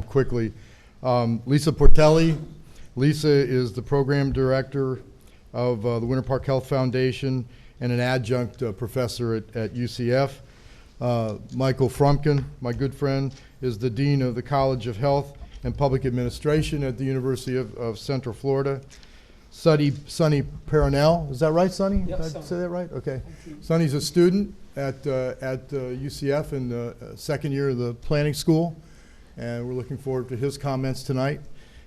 quickly. Lisa Portelli. Lisa is the program director of the Winter Park Health Foundation and an adjunct professor at UCF. Michael Frumkin, my good friend, is the dean of the College of Health and Public Administration at the University of Central Florida. Sonny Peronell, is that right, Sonny? Yep, Did I say that right? Okay. Sonny's a student at UCF in the second year of the planning school, and we're looking forward to his comments tonight.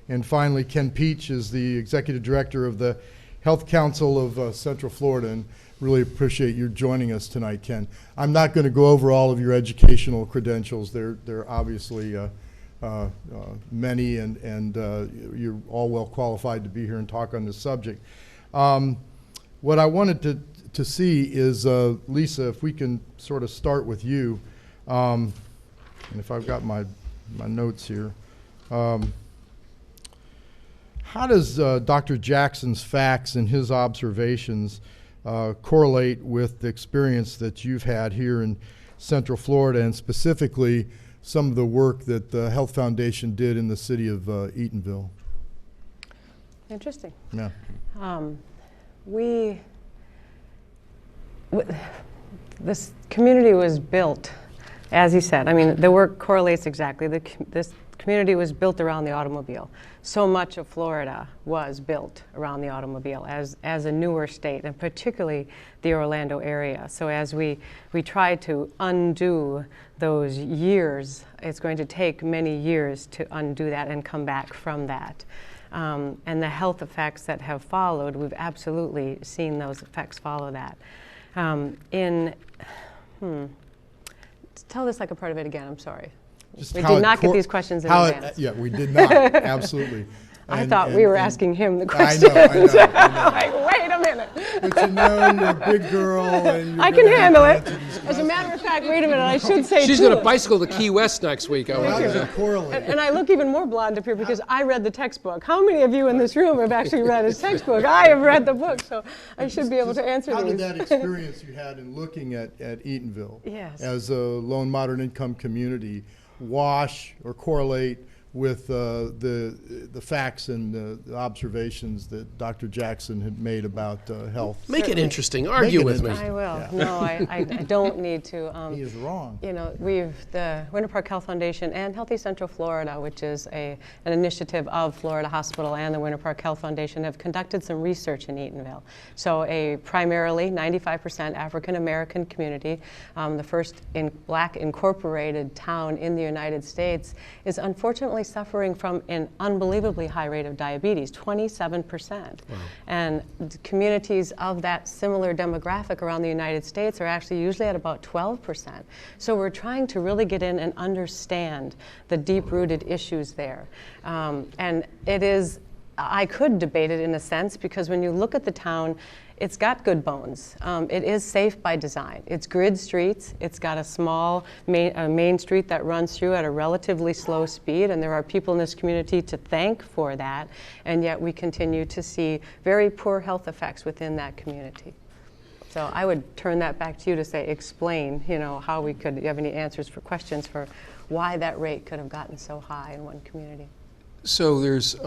And finally, Ken Peach is the executive director of the Health Council of Central Florida, and really appreciate you joining us tonight, Ken. I'm not going to go over all of your educational credentials. They're obviously many, and you're all well qualified to be here and talk on this subject. What I wanted to see is, Lisa, if we can sort of start with you, and if I've got my notes here. How does Dr. Jackson's facts and his observations correlate with the experience that you've had here in Central Florida, and specifically some of the work that the Health Foundation did in the city of Eatonville? Interesting. Yeah. This community was built, as he said. I mean, the work correlates exactly. This community was built around the automobile. So much of Florida was built around the automobile as a newer state, and particularly the Orlando area. So as we try to undo those years, it's going to take many years to undo that and come back from that. And the health effects that have followed, we've absolutely seen those effects follow that. Tell the second part of it again, I'm sorry. We did not get these questions in advance. Yeah, we did not, absolutely. I thought we were asking him the questions. I know. Like, wait a minute. But you know, you're a big girl. And I can handle it. As a matter of fact, wait a minute, I should say She's going to bicycle to Key West next week. How does it correlate? And I look even more blonde up here because I read the textbook. How many of you in this room have actually read his textbook? I have read the book, so I should be able to answer How these. did that experience you had in looking at Eatonville Yes. as a low and moderate income community wash or correlate with the facts and the observations that Dr. Jackson had made about health? Make it interesting. Argue with me. I will. Yeah. No, I don't need to. He is wrong. You know, the Winter Park Health Foundation and Healthy Central Florida, which is an initiative of Florida Hospital and the Winter Park Health Foundation, have conducted some research in Eatonville. So a primarily 95% African American community, the first Black incorporated town in the United States, is unfortunately suffering from an unbelievably high rate of diabetes, 27%. Wow. And communities of that similar demographic around the United States are actually usually at about 12%. So we're trying to really get in and understand the deep-rooted issues there. And it is, I could debate it in a sense, because when you look at the town, it's got good bones. It is safe by design. It's grid streets. It's got a small main street that runs through at a relatively slow speed, and there are people in this community to thank for that, and yet we continue to see very poor health effects within that community. So I would turn that back to you to say, explain, you know, how we could, do you have any answers for questions for why that rate could have gotten so high in one community? So there's,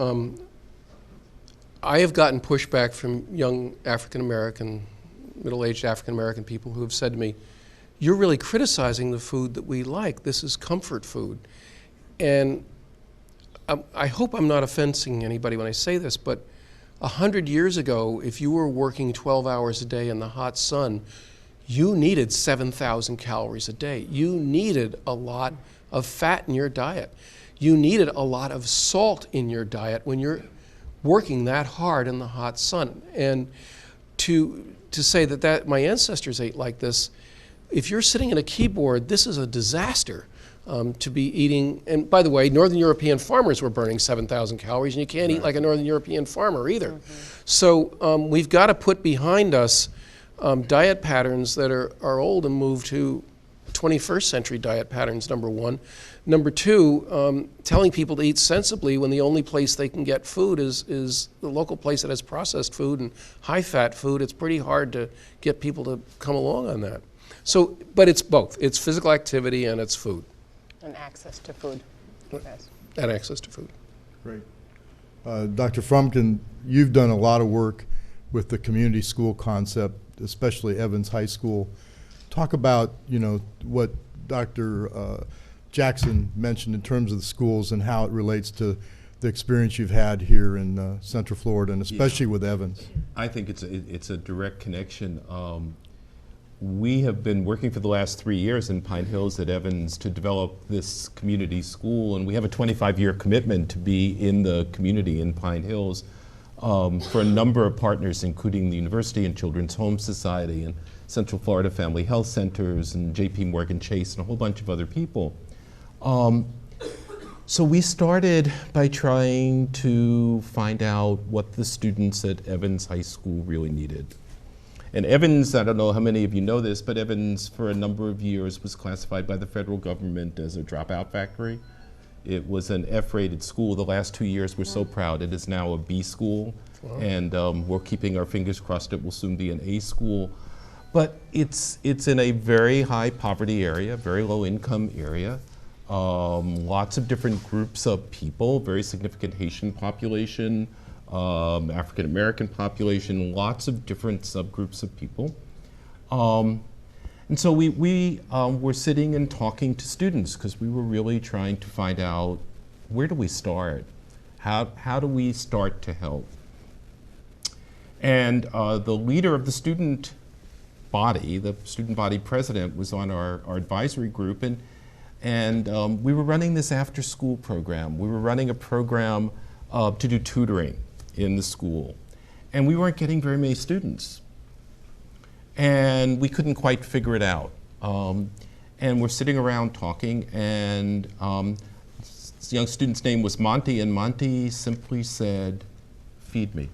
I have gotten pushback from young African-American, middle-aged African-American people who have said to me, you're really criticizing the food that we like. This is comfort food. And I hope I'm not offending anybody when I say this, but 100 years ago, if you were working 12 hours a day in the hot sun, you needed 7,000 calories a day. You needed a lot of fat in your diet. You needed a lot of salt in your diet when you're working that hard in the hot sun. And to say that my ancestors ate like this, if you're sitting at a keyboard, this is a disaster to be eating. And by the way, Northern European farmers were burning 7,000 calories, and you can't eat like a Northern European farmer either. Mm-hmm. So we've got to put behind us diet patterns that are old and move to 21st century diet patterns, number one. Number two, telling people to eat sensibly when the only place they can get food is the local place that has processed food and high-fat food. It's pretty hard to get people to come along on that. So, but it's both. It's physical activity and it's food. And access to food. Yes. and access to food. Great. Dr. Frumkin, you've done a lot of work with the community school concept, especially Evans High School. Talk about, what Dr. Jackson mentioned in terms of the schools and how it relates to the experience you've had here in Central Florida, and especially with Evans. I think it's a direct connection. We have been working for the last 3 years in Pine Hills at Evans to develop this community school, and we have a 25-year commitment to be in the community in Pine Hills for a number of partners, including the University and Children's Home Society and Central Florida Family Health Centers and J.P. Morgan Chase and a whole bunch of other people. So we started by trying to find out what the students at Evans High School really needed. And Evans, I don't know how many of you know this, but Evans for a number of years was classified by the federal government as a dropout factory. It was an F-rated school. The last 2 years we're so proud. It is now a B school. Wow. And we're keeping our fingers crossed it will soon be an A school. But it's in a very high poverty area, very low income area. Lots of different groups of people, very significant Haitian population, African American population, lots of different subgroups of people. And so we were sitting and talking to students because we were really trying to find out, where do we start? How do we start to help? And the leader of the student body president, was on our advisory group, and we were running this after-school program. We were running a program to do tutoring in the school, and we weren't getting very many students, and we couldn't quite figure it out. And we're sitting around talking, and this young student's name was Monty, and Monty simply said, "Feed me."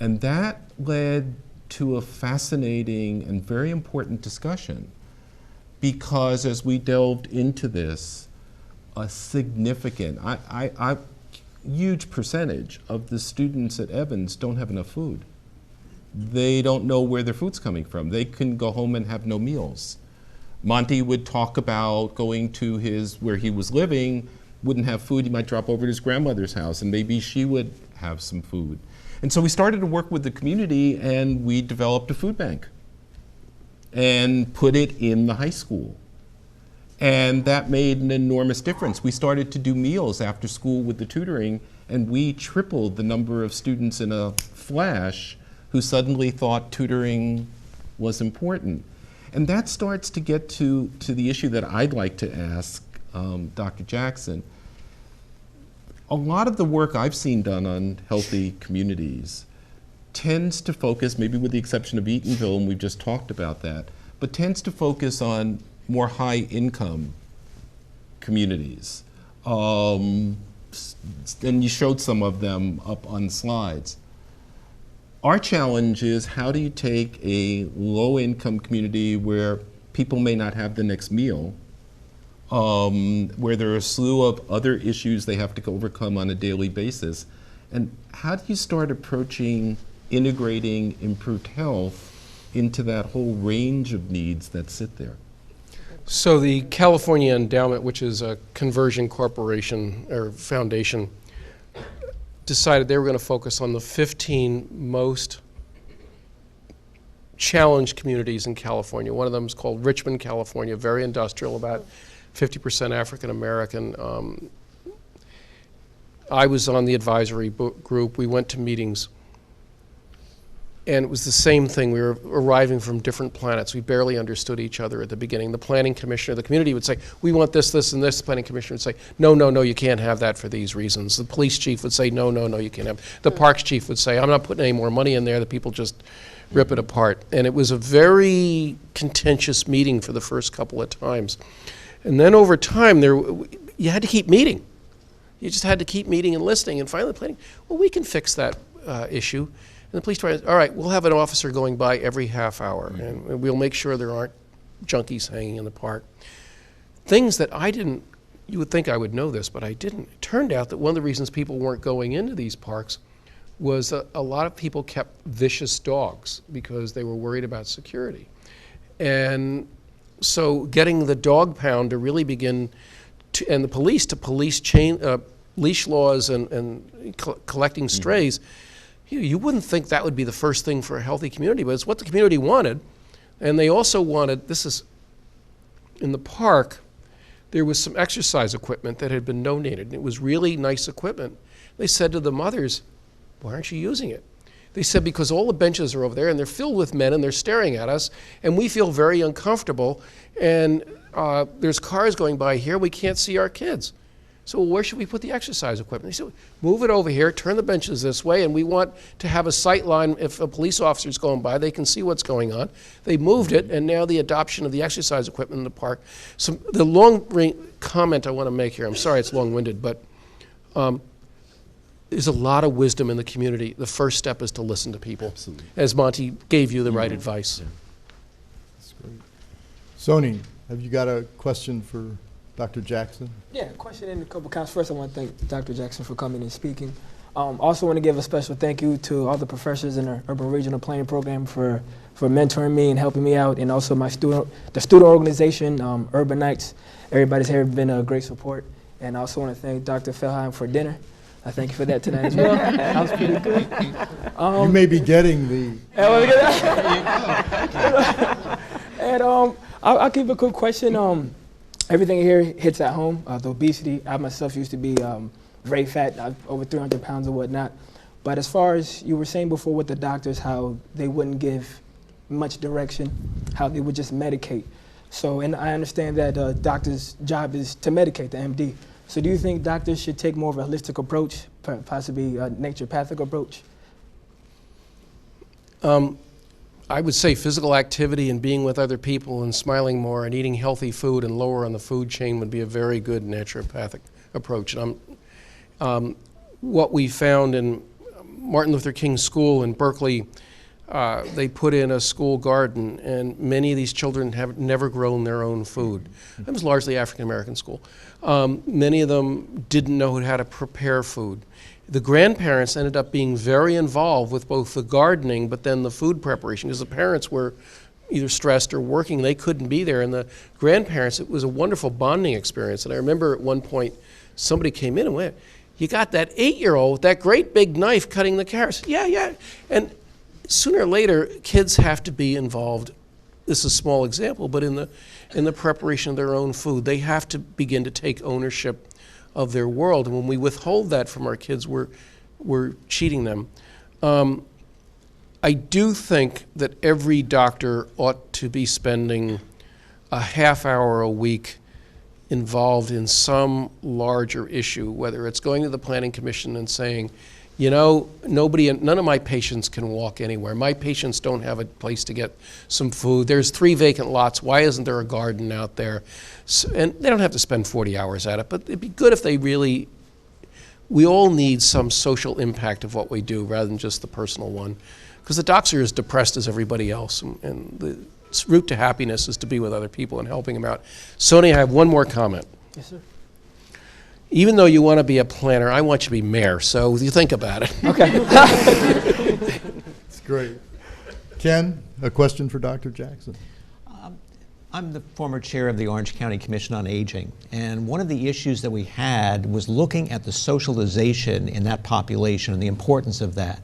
And that led to a fascinating and very important discussion, because as we delved into this, a significant, huge percentage of the students at Evans don't have enough food. They don't know where their food's coming from. They can go home and have no meals. Monty would talk about going to where he was living, wouldn't have food. He might drop over to his grandmother's house and maybe she would have some food. And so we started to work with the community, and we developed a food bank and put it in the high school. And that made an enormous difference. We started to do meals after school with the tutoring, and we tripled the number of students in a flash who suddenly thought tutoring was important. And that starts to get to the issue that I'd like to ask Dr. Jackson. A lot of the work I've seen done on healthy communities tends to focus, maybe with the exception of Eatonville, and we've just talked about that, but tends to focus on more high-income communities. And you showed some of them up on slides. Our challenge is, how do you take a low-income community where people may not have the next meal, where there are a slew of other issues they have to overcome on a daily basis, and how do you start approaching integrating improved health into that whole range of needs that sit there? So the California Endowment, which is a conversion corporation or foundation, decided they were going to focus on the 15 most challenged communities in California. One of them is called Richmond, California, very industrial, about 50% African American. I was on the advisory group. We went to meetings, and it was the same thing. We were arriving from different planets. We barely understood each other at the beginning. The planning commissioner, the community would say, "We want this, this, and this." The planning commissioner would say, "No, no, no, you can't have that for these reasons." The police chief would say, "No, no, no, you can't have." The parks chief would say, "I'm not putting any more money in there." The people just rip it apart. And it was a very contentious meeting for the first couple of times. And then over time, you had to keep meeting. You just had to keep meeting and listening. And finally, planning, well, we can fix that issue. And the police department, all right, we'll have an officer going by every half hour, and we'll make sure there aren't junkies hanging in the park. Things that you would think I would know this, but I didn't. It turned out that one of the reasons people weren't going into these parks was a lot of people kept vicious dogs because they were worried about security. And so getting the dog pound to really begin and the police to police leash laws and collecting strays, you wouldn't think that would be the first thing for a healthy community, but it's what the community wanted. And they also wanted, this is in the park, there was some exercise equipment that had been donated. And it was really nice equipment. They said to the mothers, why aren't you using it? They said, because all the benches are over there and they're filled with men and they're staring at us and we feel very uncomfortable and there's cars going by here, we can't see our kids. So where should we put the exercise equipment? They said, move it over here, turn the benches this way, and we want to have a sight line. If a police officer's going by, they can see what's going on. They moved it, and now the adoption of the exercise equipment in the park. So the long-range comment I want to make here, I'm sorry it's long-winded, but there's a lot of wisdom in the community. The first step is to listen to people. Absolutely. As Monty gave you the right advice. Yeah. That's great. Sony, have you got a question for Dr. Jackson? Yeah, question in a couple comments. First, I want to thank Dr. Jackson for coming and speaking. Also want to give a special thank you to all the professors in the Urban Regional Planning Program for mentoring me and helping me out, and also the student organization, Urban Nights. Everybody's here been a great support. And I also want to thank Dr. Feldheim for dinner. I thank you for that tonight as well. That was pretty good. You may be getting the... And I'll keep a quick question. Everything here hits at home. The obesity, I myself used to be very fat, over 300 pounds or whatnot. But as far as you were saying before with the doctors, how they wouldn't give much direction, how they would just medicate. So, and I understand that a doctor's job is to medicate, the MD. So do you think doctors should take more of a holistic approach, possibly a naturopathic approach? I would say physical activity and being with other people and smiling more and eating healthy food and lower on the food chain would be a very good naturopathic approach. And what we found in Martin Luther King School in Berkeley, they put in a school garden, and many of these children have never grown their own food. It was largely African-American school. Many of them didn't know how to prepare food. The grandparents ended up being very involved with both the gardening but then the food preparation, because the parents were either stressed or working. They couldn't be there. And the grandparents, it was a wonderful bonding experience. And I remember at one point somebody came in and went, you got that 8-year-old with that great big knife cutting the carrots. Yeah. And sooner or later, kids have to be involved. This is a small example, but in the preparation of their own food, they have to begin to take ownership of their world. And when we withhold that from our kids, we're cheating them. I do think that every doctor ought to be spending a half hour a week involved in some larger issue, whether it's going to the Planning Commission and saying, you know, none of my patients can walk anywhere. My patients don't have a place to get some food. There's 3 vacant lots. Why isn't there a garden out there? So, and they don't have to spend 40 hours at it, but it'd be good if they really, we all need some social impact of what we do rather than just the personal one. Because the doctor are as depressed as everybody else, and the route to happiness is to be with other people and helping them out. Sony, I have one more comment. Yes, sir. Even though you want to be a planner, I want you to be mayor, so you think about it. Okay. It's great. Ken, a question for Dr. Jackson. I'm the former chair of the Orange County Commission on Aging, and one of the issues that we had was looking at the socialization in that population and the importance of that.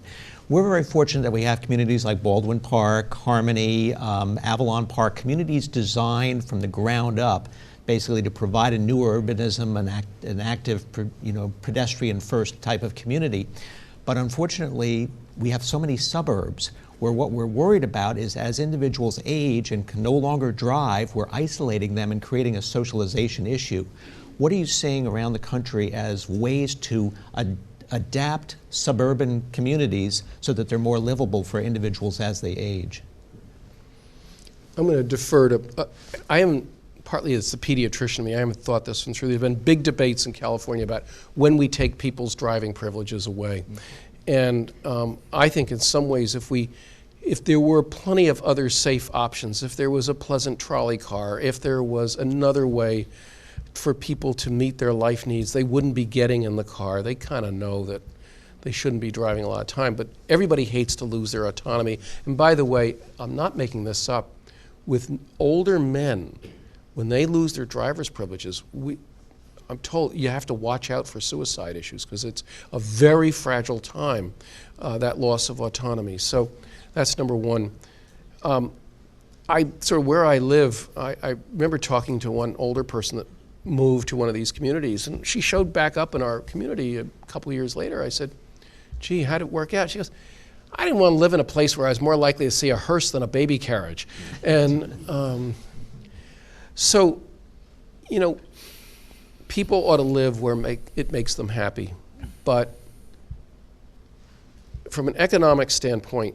We're very fortunate that we have communities like Baldwin Park, Harmony, Avalon Park, communities designed from the ground up basically to provide a new urbanism, an active, pedestrian first type of community. But unfortunately, we have so many suburbs where what we're worried about is as individuals age and can no longer drive, we're isolating them and creating a socialization issue. What are you seeing around the country as ways to adapt suburban communities so that they're more livable for individuals as they age? I'm going to defer to, partly it's the pediatrician in me, I haven't thought this one through. There have been big debates in California about when we take people's driving privileges away. And I think in some ways if there were plenty of other safe options, if there was a pleasant trolley car, if there was another way for people to meet their life needs, they wouldn't be getting in the car. They kind of know that they shouldn't be driving a lot of time, but everybody hates to lose their autonomy. And by the way, I'm not making this up, with older men, when they lose their driver's privileges, I'm told you have to watch out for suicide issues because it's a very fragile time, that loss of autonomy. So that's number one. Where I live, I remember talking to one older person that moved to one of these communities, and she showed back up in our community a couple of years later. I said, gee, how'd it work out? She goes, I didn't want to live in a place where I was more likely to see a hearse than a baby carriage. And so, you know, people ought to live where it makes them happy. But from an economic standpoint,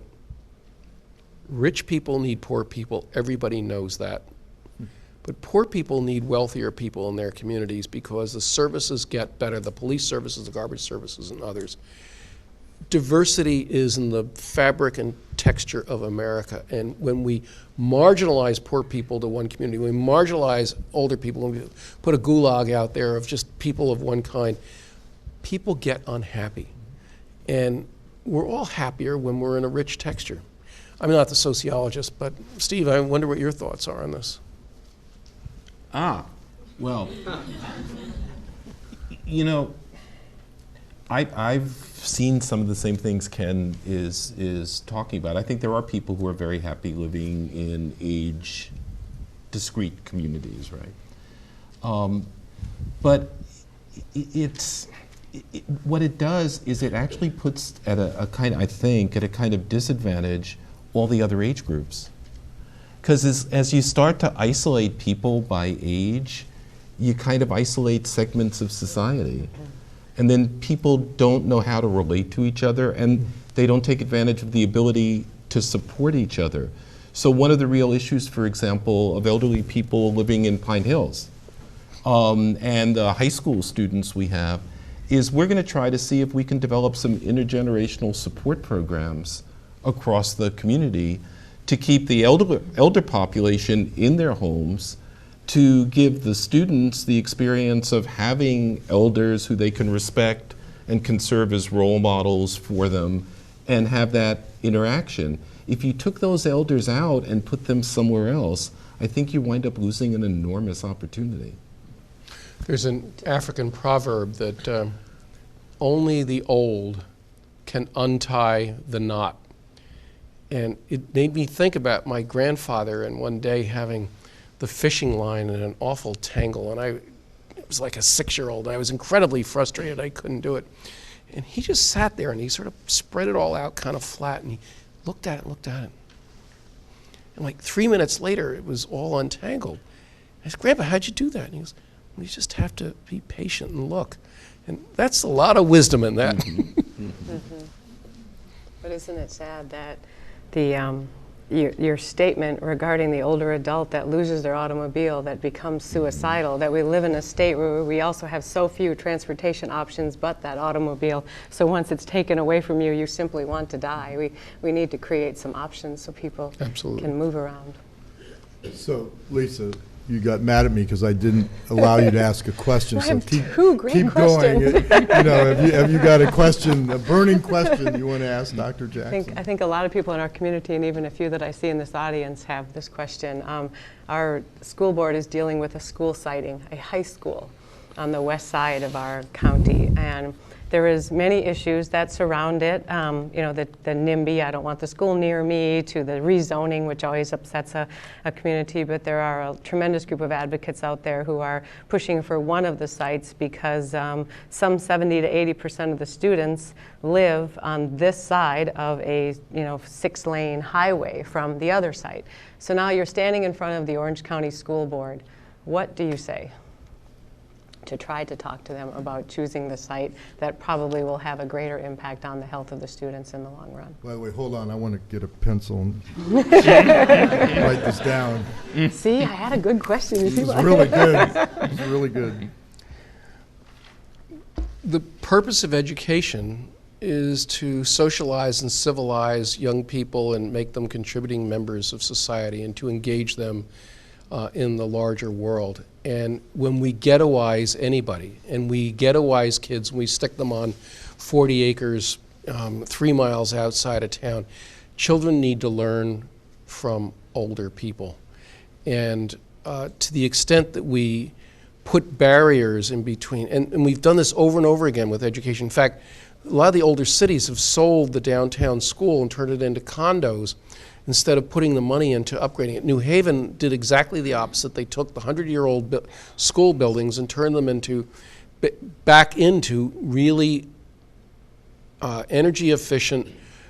rich people need poor people. Everybody knows that. But poor people need wealthier people in their communities because the services get better, the police services, the garbage services, and others. Diversity is in the fabric and texture of America. And when we marginalize poor people to one community, when we marginalize older people, when we put a gulag out there of just people of one kind, people get unhappy. And we're all happier when we're in a rich texture. I'm not the sociologist, but Steve, I wonder what your thoughts are on this. Well, you know, I've seen some of the same things Ken is talking about. I think there are people who are very happy living in age discrete communities, right? But what it does is it actually puts at a kind of disadvantage all the other age groups. Because as you start to isolate people by age, you kind of isolate segments of society. And then people don't know how to relate to each other, and they don't take advantage of the ability to support each other. So one of the real issues, for example, of elderly people living in Pine Hills and the high school students we have, is we're going to try to see if we can develop some intergenerational support programs across the community to keep the elder population in their homes, to give the students the experience of having elders who they can respect and can serve as role models for them and have that interaction. If you took those elders out and put them somewhere else, I think you wind up losing an enormous opportunity. There's an African proverb that only the old can untie the knot. And it made me think about my grandfather and one day having the fishing line in an awful tangle. And it was like a 6-year-old. I was incredibly frustrated. I couldn't do it. And he just sat there and he sort of spread it all out kind of flat. And he looked at it. And like 3 minutes later, it was all untangled. I said, Grandpa, how'd you do that? And he goes, well, you just have to be patient and look. And that's a lot of wisdom in that. But isn't it sad that your statement regarding the older adult that loses their automobile, that becomes suicidal, that we live in a state where we also have so few transportation options but that automobile, so once it's taken away from you, you simply want to die. We need to create some options so people Absolutely. can move around. So, Lisa, you got mad at me because I didn't allow you to ask a question. I So have keep two great going. questions. You know, have you got a question, a burning question you want to ask Dr. Jackson? I think a lot of people in our community, and even a few that I see in this audience, have this question. Our school board is dealing with a school siting, a high school on the west side of our county, and there is many issues that surround it. You know, the NIMBY, I don't want the school near me, to the rezoning, which always upsets a community, but there are a tremendous group of advocates out there who are pushing for one of the sites because some 70 to 80% of the students live on this side of a 6-lane highway from the other site. So now you're standing in front of the Orange County School Board. What do you say to try to talk to them about choosing the site that probably will have a greater impact on the health of the students in the long run? By the way, hold on. I want to get a pencil and write this down. See, I had a good question. You see It's what? really good. It's really good. The purpose of education is to socialize and civilize young people and make them contributing members of society and to engage them in the larger world. And when we ghettoize anybody, and we ghettoize kids, and we stick them on 40 acres 3 miles outside of town, children need to learn from older people. And to the extent that we put barriers in between. And we've done this over and over again with education. In fact, a lot of the older cities have sold the downtown school and turned it into condos instead of putting the money into upgrading it. New Haven did exactly the opposite. They took the 100-year-old school buildings and turned them back into really energy efficient,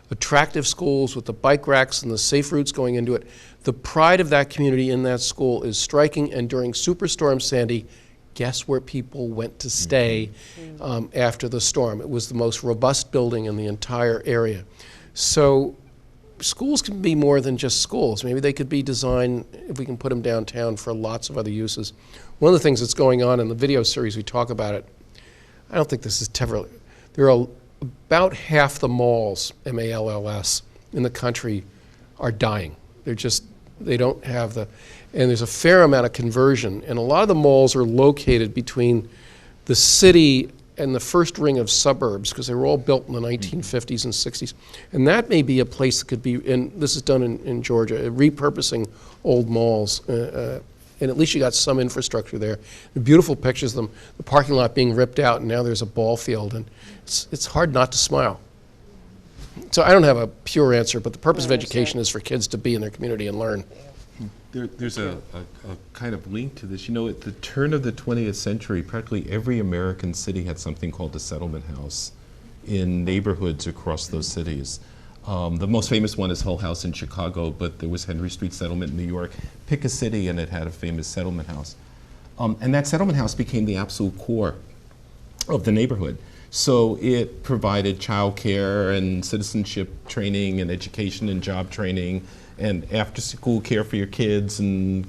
attractive schools with the bike racks and the safe routes going into it. The pride of that community in that school is striking, and during Superstorm Sandy, guess where people went to stay after the storm? It was the most robust building in the entire area. So schools can be more than just schools. Maybe they could be designed, if we can put them downtown, for lots of other uses. One of the things that's going on in the video series, we talk about it, I don't think this is ever, there are about half the malls, M-A-L-L-S, in the country are dying. They don't have the, and there's a fair amount of conversion. And a lot of the malls are located between the city and the first ring of suburbs, because they were all built in the 1950s and 60s. And that may be a place that could be, and this is done in Georgia, repurposing old malls. And at least you got some infrastructure there. The beautiful pictures of them, the parking lot being ripped out, and now there's a ball field. And it's hard not to smile. So I don't have a pure answer, but the purpose of education is for kids to be in their community and learn. There's a kind of link to this. You know, at the turn of the 20th century, practically every American city had something called a settlement house in neighborhoods across those cities. The most famous one is Hull House in Chicago, but there was Henry Street Settlement in New York. Pick a city and it had a famous settlement house. And that settlement house became the absolute core of the neighborhood. So it provided childcare and citizenship training and education and job training and after-school care for your kids, and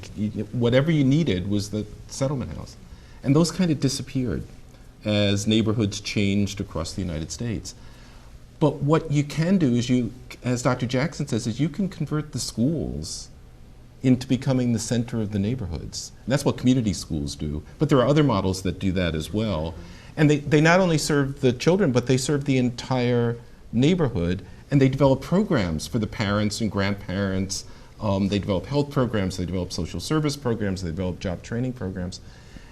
whatever you needed was the settlement house. And those kind of disappeared as neighborhoods changed across the United States. But what you can do is as Dr. Jackson says, is you can convert the schools into becoming the center of the neighborhoods. And that's what community schools do. But there are other models that do that as well. And they not only serve the children, but they serve the entire neighborhood. And they develop programs for the parents and grandparents. They develop health programs, they develop social service programs, they develop job training programs.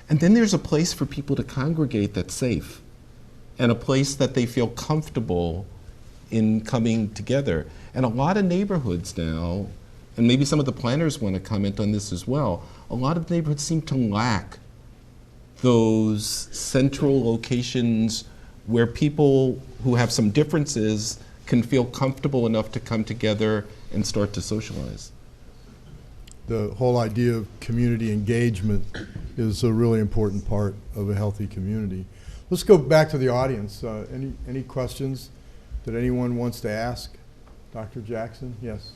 And then there's a place for people to congregate that's safe, and a place that they feel comfortable in coming together. And a lot of neighborhoods now, and maybe some of the planners want to comment on this as well, a lot of neighborhoods seem to lack those central locations where people who have some differences can feel comfortable enough to come together and start to socialize. The whole idea of community engagement is a really important part of a healthy community. Let's go back to the audience. Any questions that anyone wants to ask? Dr. Jackson, yes.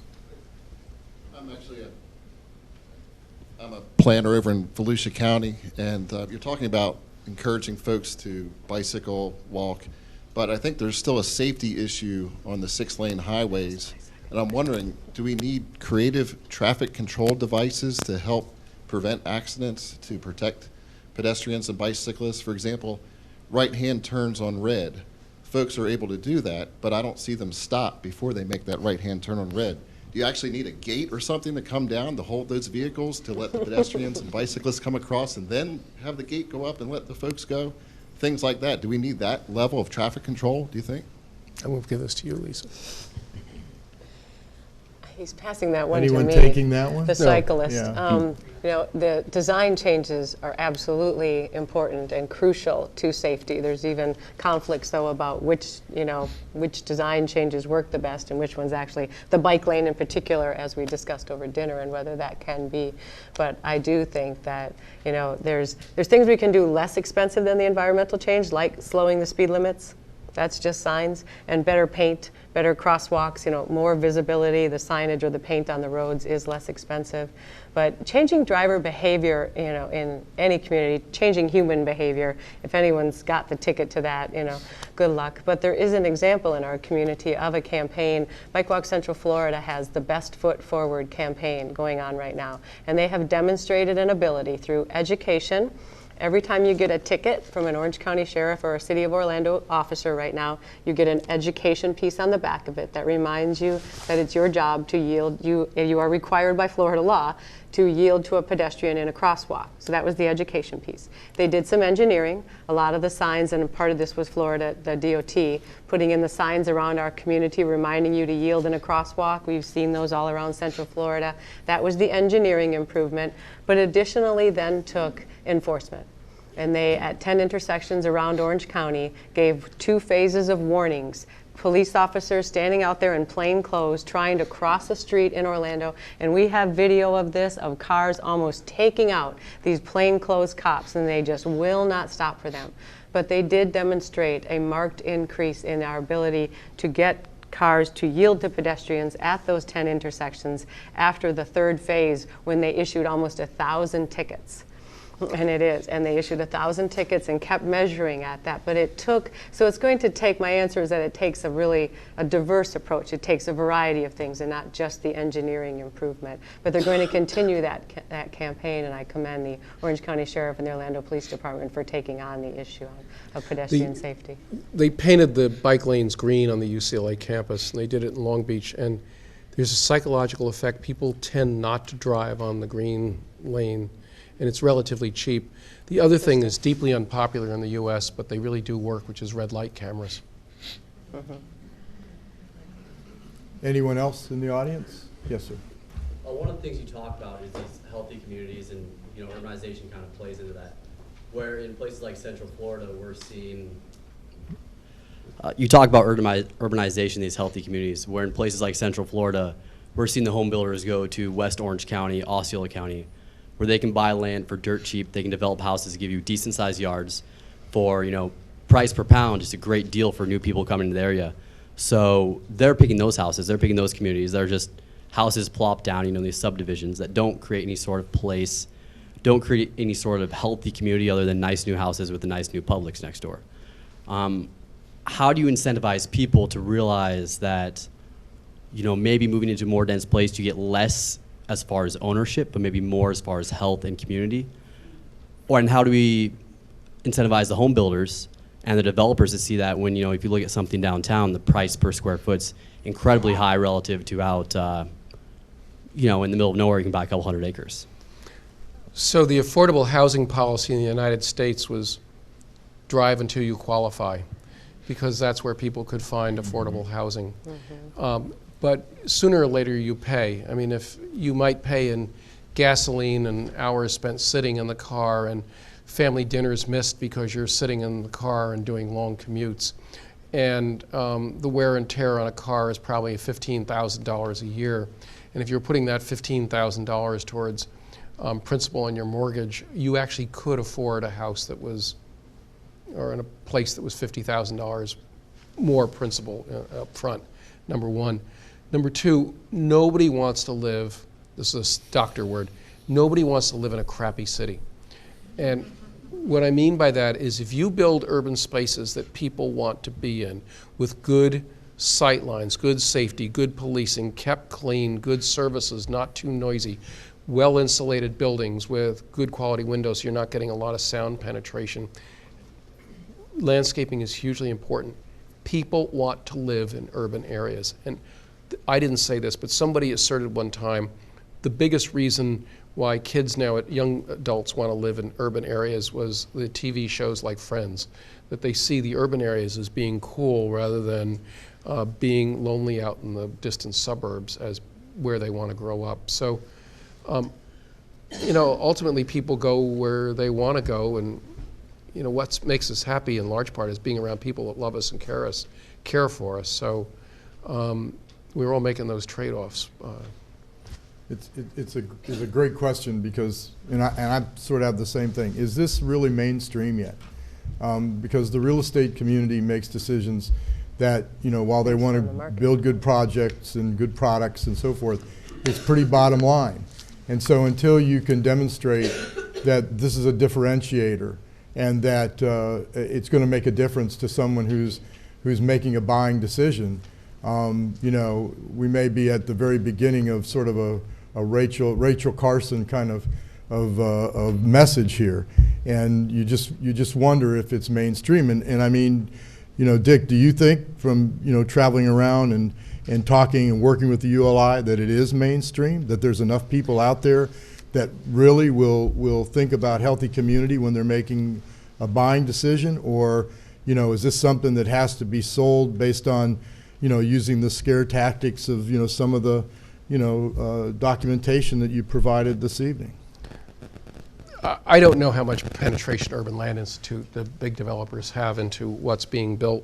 I'm a planner over in Volusia County, and you're talking about encouraging folks to bicycle, walk, but I think there's still a safety issue on the 6-lane highways. And I'm wondering, do we need creative traffic control devices to help prevent accidents, to protect pedestrians and bicyclists? For example, right-hand turns on red. Folks are able to do that, but I don't see them stop before they make that right-hand turn on red. Do you actually need a gate or something to come down to hold those vehicles to let the pedestrians and bicyclists come across and then have the gate go up and let the folks go? Things like that. Do we need that level of traffic control, do you think? I'm going to give this to you, Lisa. He's passing that one Anyone to me. taking that one? The cyclist. Yeah. You know, the design changes are absolutely important and crucial to safety. There's even conflicts, though, about which design changes work the best and which ones actually, the bike lane in particular, as we discussed over dinner, and whether that can be. But I do think that, you know, there's things we can do less expensive than the environmental change, like slowing the speed limits. That's just signs, and better paint, better crosswalks, you know, more visibility, the signage or the paint on the roads is less expensive. But changing driver behavior, you know, in any community, changing human behavior, if anyone's got the ticket to that, you know, good luck. But there is an example in our community of a campaign. Bike Walk Central Florida has the Best Foot Forward campaign going on right now. And they have demonstrated an ability through education. Every time you get a ticket from an Orange County Sheriff or a City of Orlando officer right now, you get an education piece on the back of it that reminds you that it's your job to yield. You are required by Florida law to yield to a pedestrian in a crosswalk. So that was the education piece. They did some engineering. A lot of the signs, and part of this was Florida, the DOT, putting in the signs around our community reminding you to yield in a crosswalk. We've seen those all around Central Florida. That was the engineering improvement, but additionally then took enforcement. And they, at 10 intersections around Orange County, gave 2 phases of warnings. Police officers standing out there in plain clothes trying to cross a street in Orlando, and we have video of this, of cars almost taking out these plainclothes cops, and they just will not stop for them. But they did demonstrate a marked increase in our ability to get cars to yield to pedestrians at those 10 intersections after the 3rd phase, when they issued almost 1,000 tickets. And it is, and they issued 1,000 tickets and kept measuring at that. But it took, so it's going to take, my answer is that it takes a diverse approach. It takes a variety of things and not just the engineering improvement. But they're going to continue that campaign, and I commend the Orange County Sheriff and the Orlando Police Department for taking on the issue of pedestrian safety. They painted the bike lanes green on the UCLA campus, and they did it in Long Beach, and there's a psychological effect. People tend not to drive on the green lane, and it's relatively cheap. The other thing is deeply unpopular in the US, but they really do work, which is red light cameras. Anyone else in the audience? Yes, sir. One of the things you talk about is these healthy communities, and urbanization kind of plays into that. Where in places like Central Florida, we're seeing, you talk about urbanization in these healthy communities, where in places like Central Florida, we're seeing the home builders go to West Orange County, Osceola County, where they can buy land for dirt cheap. They can develop houses, give you decent sized yards for, price per pound, just a great deal for new people coming to the area. So they're picking those houses, they're picking those communities. They're just houses plopped down, these subdivisions that don't create any sort of place, don't create any sort of healthy community other than nice new houses with the nice new Publix next door. How do you incentivize people to realize that, maybe moving into a more dense place, you get less as far as ownership, but maybe more as far as health and community? And how do we incentivize the home builders and the developers to see that when, if you look at something downtown, the price per square foot's incredibly high relative to out, in the middle of nowhere, you can buy a couple hundred acres. So the affordable housing policy in the United States was drive until you qualify, because that's where people could find affordable housing. But sooner or later you pay. I mean, if you might pay in gasoline and hours spent sitting in the car and family dinners missed because you're sitting in the car and doing long commutes. And the wear and tear on a car is probably $15,000 a year. And if you're putting that $15,000 towards principal on your mortgage, you actually could afford a house that was, or in a place that was $50,000 more principal up front, number one. Number two, nobody wants to live, this is a doctor word, nobody wants to live in a crappy city. And what I mean by that is if you build urban spaces that people want to be in with good sight lines, good safety, good policing, kept clean, good services, not too noisy, well-insulated buildings with good quality windows so you're not getting a lot of sound penetration. Landscaping is hugely important. People want to live in urban areas. And I didn't say this, but somebody asserted one time the biggest reason why kids now, young adults, want to live in urban areas was the TV shows like Friends, that they see the urban areas as being cool rather than being lonely out in the distant suburbs as where they want to grow up. So, ultimately people go where they want to go, and what makes us happy in large part is being around people that love us and care for us. So we're all making those trade-offs. It's a great question because, and I sort of have the same thing. Is this really mainstream yet? Because the real estate community makes decisions that, while they want to build good projects and good products and so forth, it's pretty bottom line. And so until you can demonstrate that this is a differentiator and that it's going to make a difference to someone who's making a buying decision, we may be at the very beginning of sort of a Rachel Carson kind of message here, and you just wonder if it's mainstream. And I mean, Dick, do you think from traveling around and talking and working with the ULI that it is mainstream, that there's enough people out there that really will think about healthy community when they're making a buying decision? Or, you know, is this something that has to be sold based on, you know, using the scare tactics of, you know, some of the, you know, documentation that you provided this evening? I don't know how much penetration Urban Land Institute, the big developers, have into what's being built.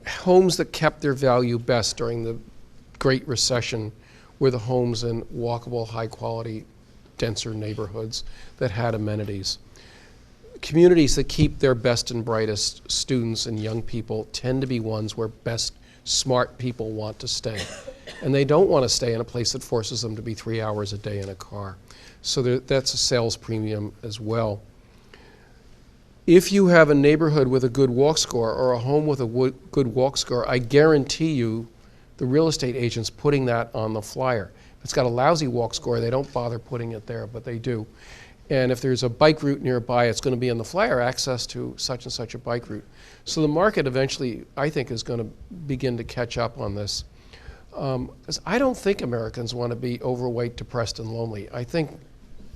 Homes that kept their value best during the Great Recession were the homes in walkable, high-quality, denser neighborhoods that had amenities. Communities that keep their best and brightest students and young people tend to be ones where best, smart people want to stay. And they don't want to stay in a place that forces them to be 3 hours a day in a car. So that's a sales premium as well. If you have a neighborhood with a good walk score or a home with a good walk score, I guarantee you the real estate agent's putting that on the flyer. If it's got a lousy walk score, they don't bother putting it there, but they do. And if there's a bike route nearby, it's going to be on the flyer, access to such and such a bike route. So the market eventually, I think, is going to begin to catch up on this. 'Cause I don't think Americans want to be overweight, depressed, and lonely. I think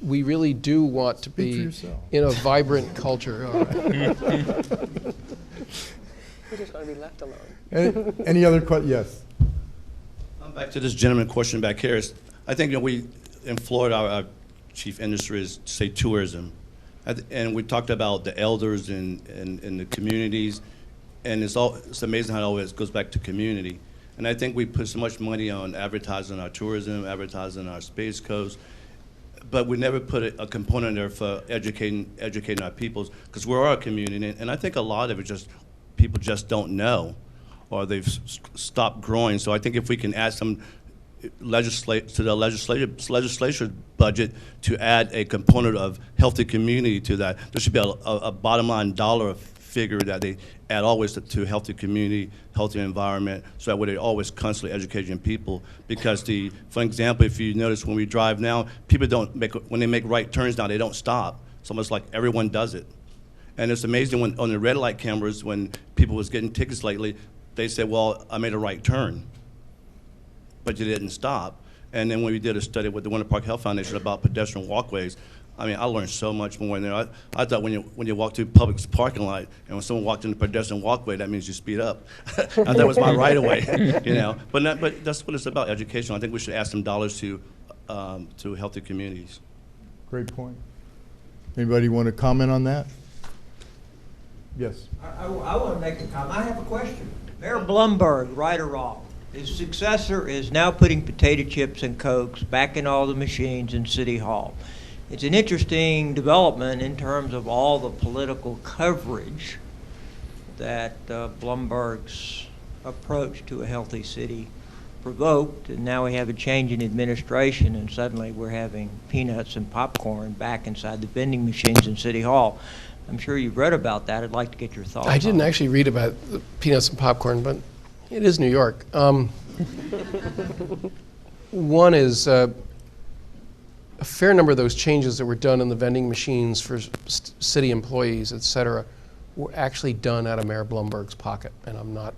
we really do want to Speak for be yourself. in a vibrant culture. All right. We just want to be left alone. Any other questions? Yes. Back to this gentleman question back here. I think that we, in Florida, our chief industry is, say, tourism. And we talked about the elders in the communities, and it's amazing how it always goes back to community. And I think we put so much money on advertising our tourism, advertising our Space Coast, but we never put a component there for educating our peoples, because we're a community. And I think a lot of it just, people just don't know, or they've stopped growing. So I think if we can add some to the legislature budget to add a component of healthy community to that, there should be a bottom line dollar figure that they add always to healthy community, healthy environment, so that way they're always constantly educating people. Because for example, if you notice when we drive now, people when they make right turns now, they don't stop. It's almost like everyone does it. And it's amazing when on the red light cameras, when people was getting tickets lately, they said, well, I made a right turn, but you didn't stop. And then when we did a study with the Winter Park Health Foundation about pedestrian walkways, I mean, I learned so much more in there. I thought when you walk through Publix parking lot, and when someone walked in the pedestrian walkway, that means you speed up. And that was my right of way, you know. But that's what it's about, education. I think we should add some dollars to healthy communities. Great point. Anybody want to comment on that? Yes. I want to make a comment. I have a question. Mayor Blumberg, right or wrong, his successor is now putting potato chips and Cokes back in all the machines in City Hall. It's an interesting development in terms of all the political coverage that Blumberg's approach to a healthy city provoked, and now we have a change in administration, and suddenly we're having peanuts and popcorn back inside the vending machines in City Hall. I'm sure you've read about that. I'd like to get your thoughts. I didn't on it. actually read about the peanuts and popcorn, but it is New York. One is a fair number of those changes that were done in the vending machines for city employees, et cetera, were actually done out of Mayor Blumberg's pocket, and I'm not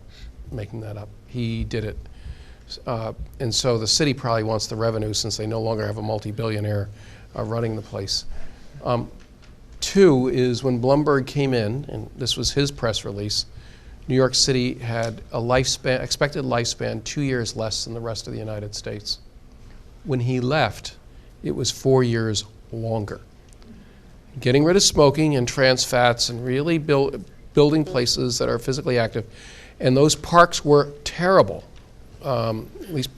making that up. He did it. And so the city probably wants the revenue since they no longer have a multi-billionaire running the place. Two is when Blumberg came in, and this was his press release, New York City had a expected lifespan 2 years less than the rest of the United States. When he left, it was 4 years longer. Getting rid of smoking and trans fats and really building places that are physically active. And those parks were terrible. At least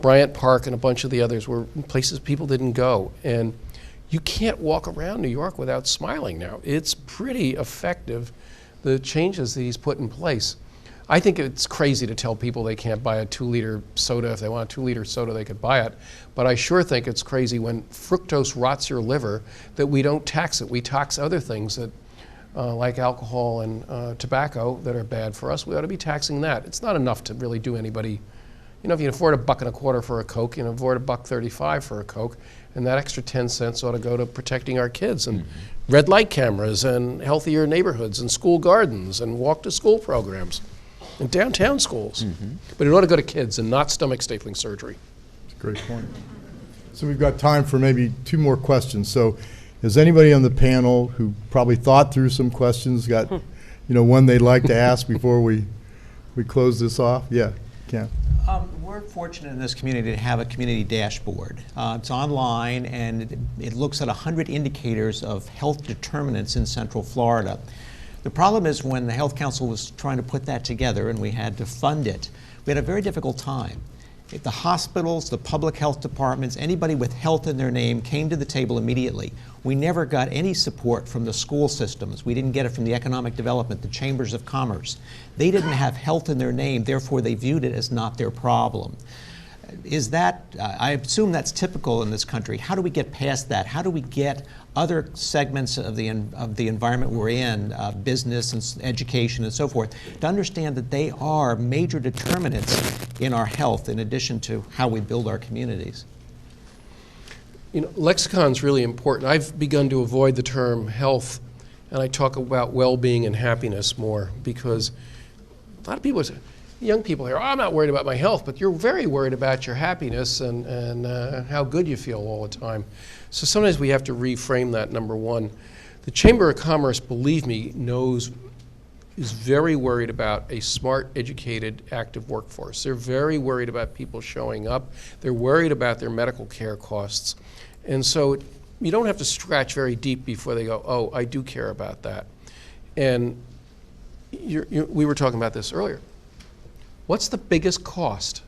Bryant Park and a bunch of the others were places people didn't go. And you can't walk around New York without smiling now. It's pretty effective, the changes that he's put in place. I think it's crazy to tell people they can't buy a 2-liter soda. If they want a 2-liter soda, they could buy it. But I sure think it's crazy when fructose rots your liver that we don't tax it. We tax other things that, like alcohol and tobacco that are bad for us. We ought to be taxing that. It's not enough to really do anybody. You know, if you can afford $1.25 for a Coke, you can afford $1.35 for a Coke, and that extra 10 cents ought to go to protecting our kids and red light cameras and healthier neighborhoods and school gardens and walk to school programs and downtown schools. But it ought to go to kids and not stomach stapling surgery. Great point. So we've got time for maybe 2 more questions. So is anybody on the panel who probably thought through some questions, got, one they'd like to ask before we close this off? Yeah, Ken. We're fortunate in this community to have a community dashboard. It's online, and it looks at 100 indicators of health determinants in Central Florida. The problem is when the Health Council was trying to put that together and we had to fund it, we had a very difficult time. If the hospitals, the public health departments, anybody with health in their name came to the table immediately. We never got any support from the school systems. We didn't get it from the economic development, the chambers of commerce. They didn't have health in their name, therefore they viewed it as not their problem. Is that, I assume that's typical in this country. How do we get past that? How do we get other segments of the environment we're in, business and education and so forth, to understand that they are major determinants in our health in addition to how we build our communities? Lexicon's really important. I've begun to avoid the term health, and I talk about well-being and happiness more, because a lot of people say, young people here, I'm not worried about my health, but you're very worried about your happiness and how good you feel all the time. So sometimes we have to reframe that, number one. The Chamber of Commerce, believe me, is very worried about a smart, educated, active workforce. They're very worried about people showing up. They're worried about their medical care costs. And so you don't have to scratch very deep before they go, oh, I do care about that. And we were talking about this earlier. What's the biggest cost,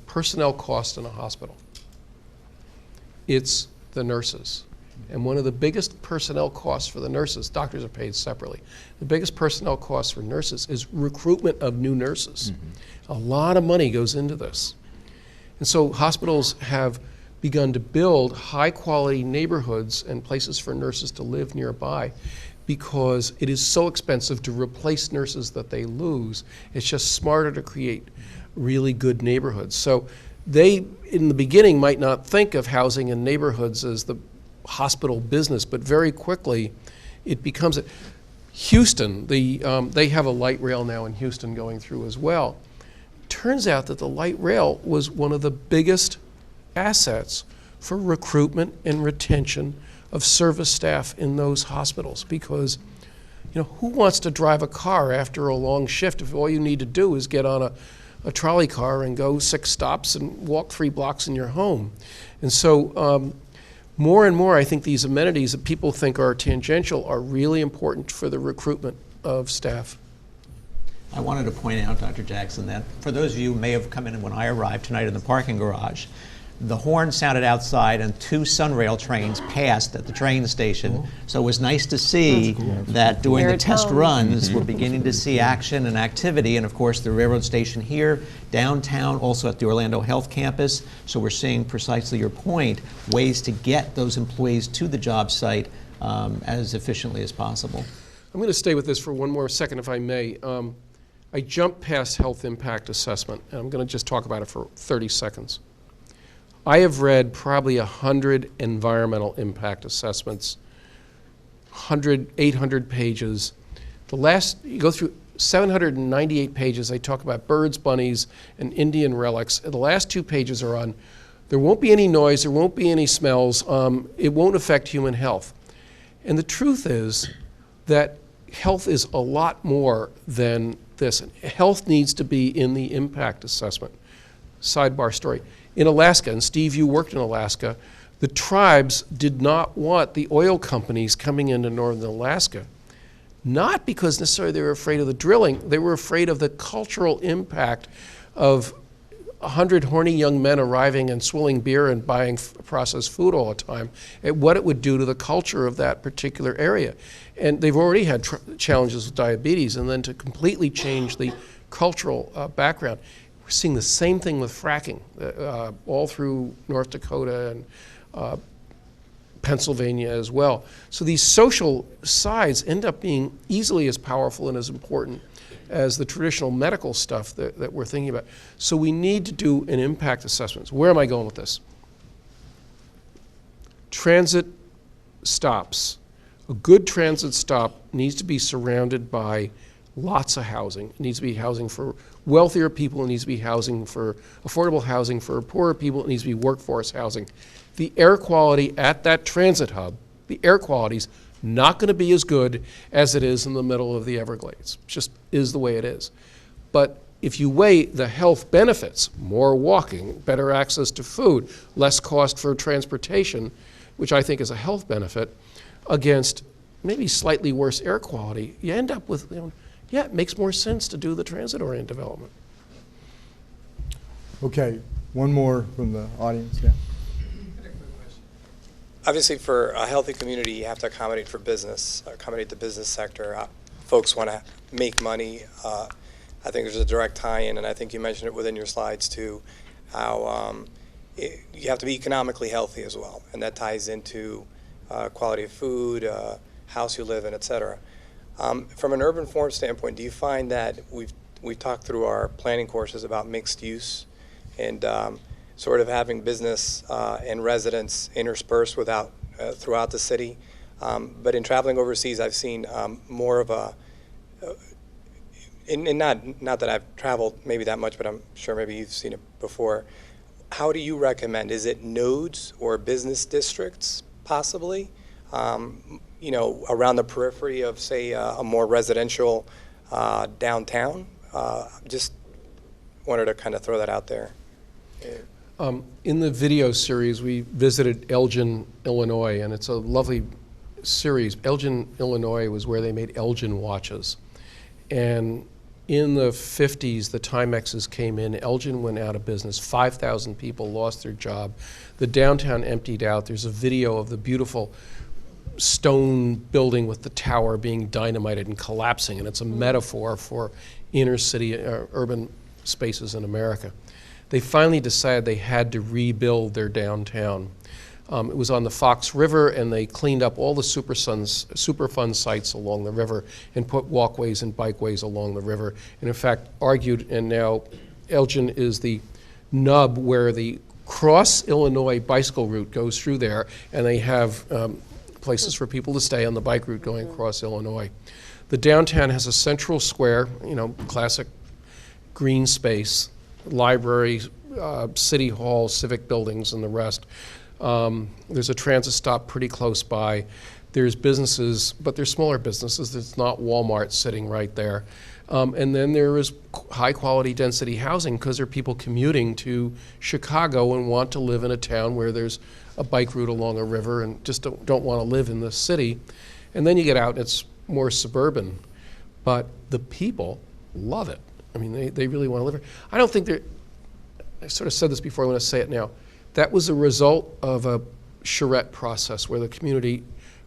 personnel cost in a hospital? It's the nurses. And one of the biggest personnel costs for the nurses, doctors are paid separately, the biggest personnel cost for nurses is recruitment of new nurses. Mm-hmm. A lot of money goes into this. And so hospitals have begun to build high-quality neighborhoods and places for nurses to live nearby, because it is so expensive to replace nurses that they lose. It's just smarter to create really good neighborhoods. So they, in the beginning, might not think of housing in neighborhoods as the hospital business, but very quickly it becomes it. Houston, they have a light rail now in Houston going through as well. Turns out that the light rail was one of the biggest assets for recruitment and retention of service staff in those hospitals, because who wants to drive a car after a long shift if all you need to do is get on a trolley car and go 6 stops and walk 3 blocks in your home? And so more and more I think these amenities that people think are tangential are really important for the recruitment of staff. I wanted to point out, Dr. Jackson, that for those of you who may have come in when I arrived tonight in the parking garage, the horn sounded outside and 2 Sunrail trains passed at the train station. Cool. So it was nice to see that during the test runs, we're beginning to see action and activity. And of course, the railroad station here, downtown, also at the Orlando Health Campus. So we're seeing precisely your point, ways to get those employees to the job site as efficiently as possible. I'm going to stay with this for one more second, if I may. I jumped past health impact assessment, and I'm going to just talk about it for 30 seconds. I have read probably 100 environmental impact assessments, 800 pages. You go through 798 pages, they talk about birds, bunnies, and Indian relics. And the last 2 pages are on, there won't be any noise, there won't be any smells, it won't affect human health. And the truth is that health is a lot more than this. Health needs to be in the impact assessment. Sidebar story. In Alaska, and Steve, you worked in Alaska, the tribes did not want the oil companies coming into northern Alaska. Not because necessarily they were afraid of the drilling, they were afraid of the cultural impact of 100 horny young men arriving and swilling beer and buying processed food all the time, and what it would do to the culture of that particular area. And they've already had challenges with diabetes, and then to completely change the cultural background. We're seeing the same thing with fracking all through North Dakota and Pennsylvania as well. So these social sides end up being easily as powerful and as important as the traditional medical stuff that we're thinking about. So we need to do an impact assessment. Where am I going with this? Transit stops. A good transit stop needs to be surrounded by lots of housing. It needs to be housing for wealthier people. It needs to be housing for affordable housing for poorer people. It needs to be workforce housing. The air quality at that transit hub, the air quality's not going to be as good as it is in the middle of the Everglades. It just is the way it is. But if you weigh the health benefits, more walking, better access to food, less cost for transportation, which I think is a health benefit, against maybe slightly worse air quality, you end up with, yeah, it makes more sense to do the transit-oriented development. Okay, one more from the audience, yeah. Obviously, for a healthy community, you have to accommodate for business, accommodate the business sector. Folks want to make money. I think there's a direct tie-in, and I think you mentioned it within your slides too, how you have to be economically healthy as well, and that ties into quality of food, house you live in, et cetera. From an urban form standpoint, do you find that we've talked through our planning courses about mixed use and sort of having business and residents interspersed throughout the city? But in traveling overseas, I've seen more of a, and not that I've traveled maybe that much, but I'm sure maybe you've seen it before. How do you recommend? Is it nodes or business districts, possibly? Around the periphery of, say, a more residential downtown? Just wanted to kind of throw that out there. In the video series, we visited Elgin, Illinois, and it's a lovely series. Elgin, Illinois was where they made Elgin watches. And in the 50s, the Timexes came in. Elgin went out of business. 5,000 people lost their job. The downtown emptied out. There's a video of the beautiful stone building with the tower being dynamited and collapsing, and it's a metaphor for inner city urban spaces in America. They finally decided they had to rebuild their downtown. It was on the Fox River, and they cleaned up all the Superfund sites along the river and put walkways and bikeways along the river, and in fact argued, and now Elgin is the nub where the cross-Illinois bicycle route goes through there, and they have places for people to stay on the bike route going across Illinois. The downtown has a central square, classic green space, library, city hall, civic buildings, and the rest. There's a transit stop pretty close by. There's businesses, but they're smaller businesses. There's not Walmart sitting right there. And then there is high quality density housing because there are people commuting to Chicago and want to live in a town where there's a bike route along a river and just don't want to live in the city. And then you get out and it's more suburban. But the people love it. I mean, they really want to live here. I don't think I sort of said this before, I'm going to say it now. That was a result of a charrette process where the community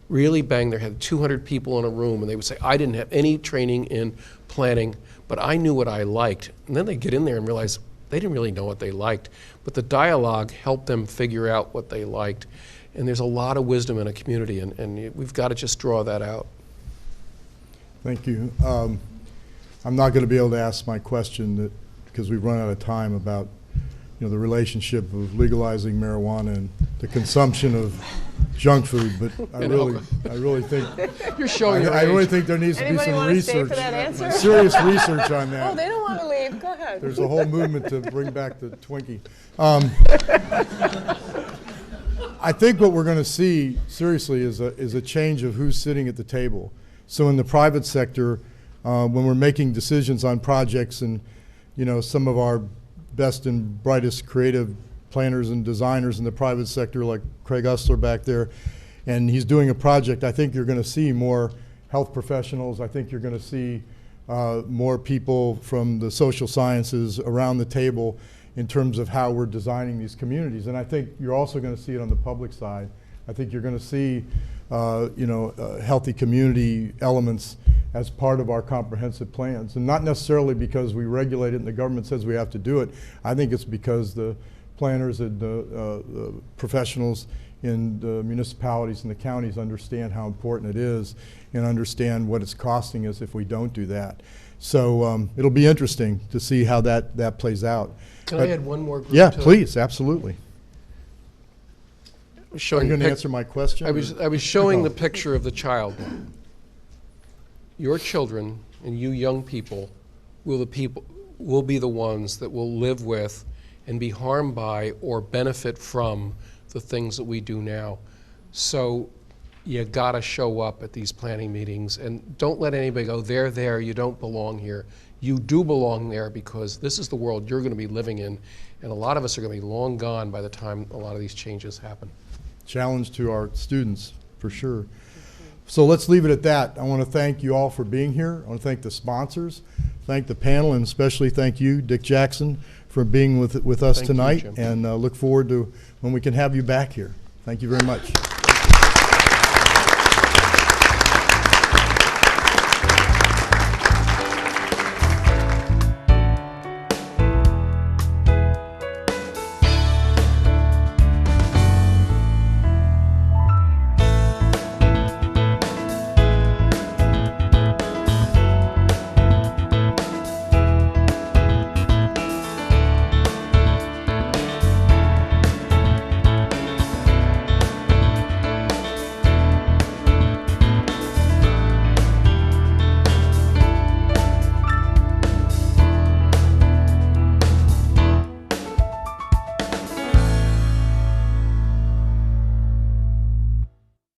really banged their head. 200 people in a room, and they would say, I didn't have any training in planning, but I knew what I liked. And then they get in there and realize they didn't really know what they liked. But the dialogue helped them figure out what they liked. And there's a lot of wisdom in a community, and we've got to just draw that out. Thank you. I'm not going to be able to ask my question because we've run out of time about the relationship of legalizing marijuana and the consumption of junk food, but I really think you're showing your I age. really think there needs to be Anybody some want to stay research, for that answer? serious research on that. Oh, they don't want to leave. Go ahead. There's a whole movement to bring back the Twinkie. I think what we're going to see seriously is a change of who's sitting at the table. So in the private sector, when we're making decisions on projects, and some of our best and brightest creative planners and designers in the private sector, like Craig Usler back there, and he's doing a project, I think you're going to see more health professionals. I think you're going to see more people from the social sciences around the table in terms of how we're designing these communities. And I think you're also going to see it on the public side. I think you're going to see healthy community elements as part of our comprehensive plans. And not necessarily because we regulate it and the government says we have to do it. I think it's because the planners and the professionals in the municipalities and the counties understand how important it is and understand what it's costing us if we don't do that. So it'll be interesting to see how that plays out. Can I add one more group? Yeah, please, absolutely. Are you going to pic- answer my question? I was showing the picture of the child. your children and you young people will be the ones that will live with and be harmed by or benefit from the things that we do now. So you gotta show up at these planning meetings, and don't let anybody go, they're there, you don't belong here. You do belong there, because this is the world you're gonna be living in, and a lot of us are gonna be long gone by the time a lot of these changes happen. Challenge to our students, for sure. So let's leave it at that. I want to thank you all for being here. I want to thank the sponsors, thank the panel, and especially thank you, Dick Jackson, for being with us Thank you, tonight, Jim. and look forward to when we can have you back here. Thank you very much.